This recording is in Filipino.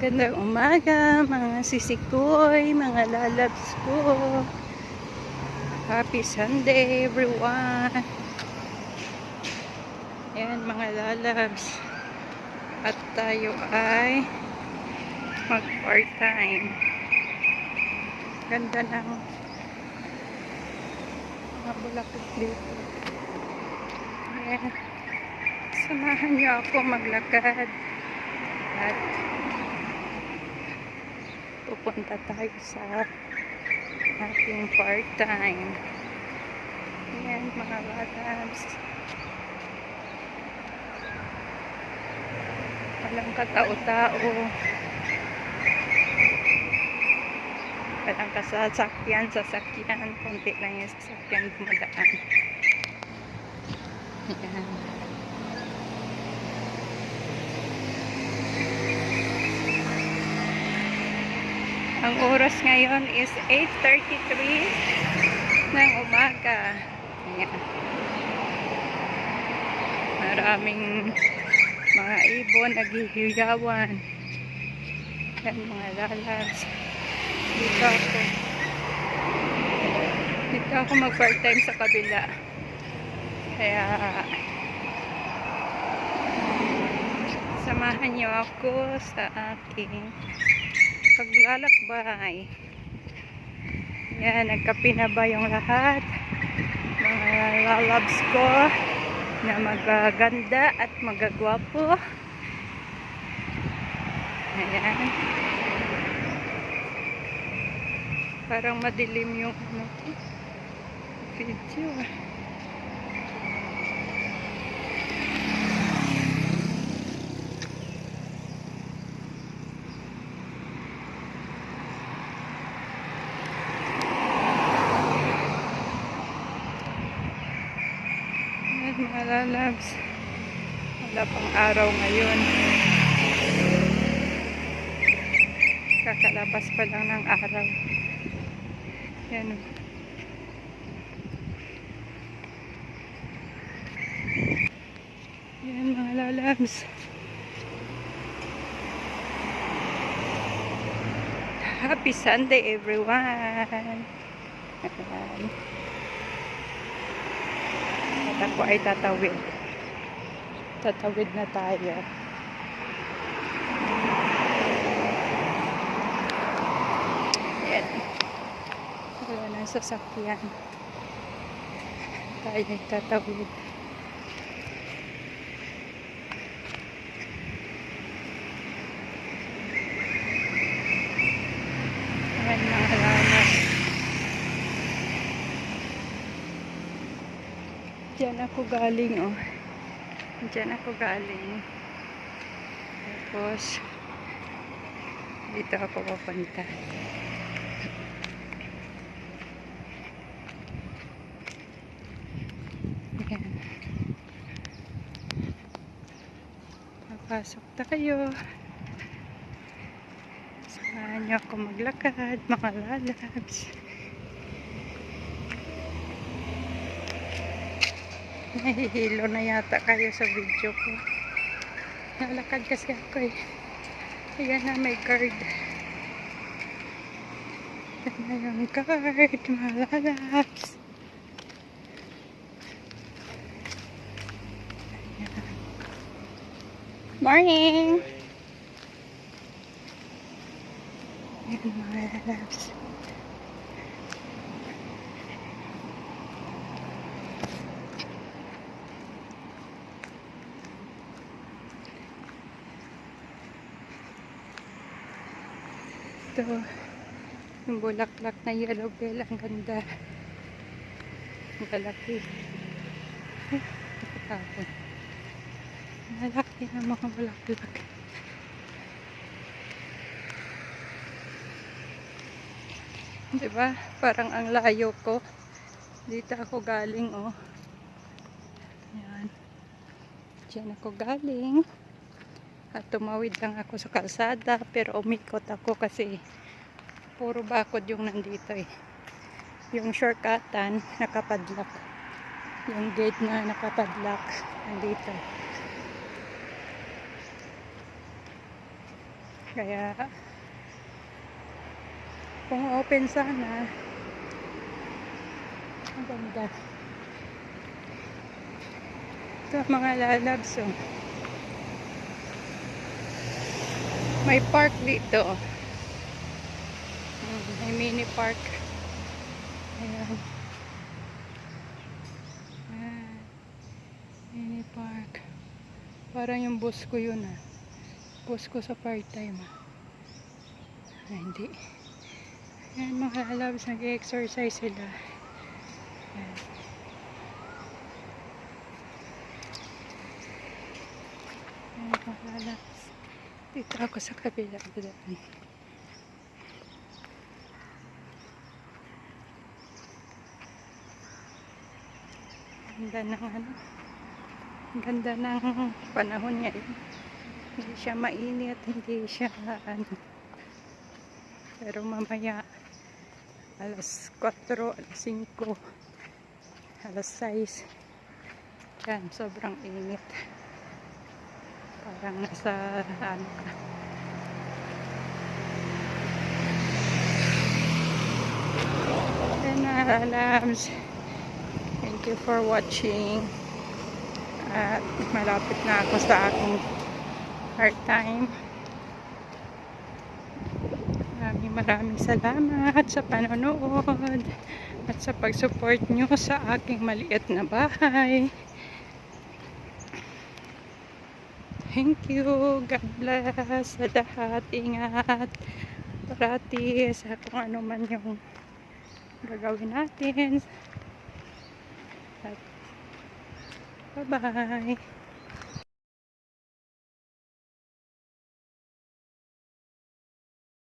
Magandang umaga, mga sisikoy, mga lalabs ko. Happy Sunday, everyone. Ayan, mga lalabs. At tayo ay mag-part-time. Ganda ng mga bulaklak dito. Ayan. Samahan niyo ako maglakad. At pupunta tayo sa ating part-time. Ayan, mga lalabs. Walang katao-tao. Walang sasakyan. Konti lang yung sasakyan dumadaan. Ayan. Ang oras ngayon is 8:33 ng umaga. Ayan. Maraming mga ibon naghihiyawan. Yan mga lalabs. Dito ako mag-part-time sa kabila. Kaya samahan niyo ako sa aking paglalakbay. Yan, nagkape na ba yung lahat? Mga lalabs ko na magaganda at magagwapo. Ayan. Parang madilim yung video. Mga lalabs, wala pang araw ngayon, kakalabas pa lang ng araw. Yan, yan mga lalabs. Happy Sunday, everyone. Ayan. At ako ay tatawid na tayo. Ayan. Wala nang sasakyan, tayo ay tatawid. Ayan mga lalabs. Diyan ako galing, oh. Diyan ako galing. Tapos dito ako papunta. Ayan. Papasok tayo. Samahan niyo ako maglakad, mga lalabs. Nahihilo na yata kayo sa video ko. Nalakad kasi ako eh. Ayan na, may guard. Ayan na yung guard, mga lalabs. Morning! Ayan mga lalabs. Ito, yung bulaklak na yellow bell, ang ganda. Ang lalaki. Nakatapon. Malaki na mga bulaklak. Diba? Parang ang layo ko. Dito ako galing, oh. Ayan. Diyan ako galing. At tumawid lang ako sa kalsada, pero umikot ako kasi puro bakod yung nandito eh. Yung shortcutan nakapadlock. Yung gate na nakapadlock nandito. Kaya kung open sana, ang ganda. Ito mga lalabs, oh. May park dito. May mini park. Ayan. Ayan. Mini park. Parang yung boss ko yun, ah. Boss ko sa part-time, ah. Ay, hindi. Ayan mga lalabs, nag-exercise sila. Ayan. Ayan mga lalabs. Dito ako sa kabila. Doon. Ganda ng ano. Ganda ng panahon ngayon. Hindi siya mainit, hindi siya ano. Pero mamaya alas 4, alas 5, alas 6. Yan, sobrang init. Parang nasa ano ka. And alams. Thank you for watching. At malapit na ako sa aking part-time. Maraming salamat sa panonood at sa pag-support nyo sa aking maliit na bahay. Thank you. God bless sa lahat. Ingat parati sa kung ano man yung gagawin natin. Bye-bye.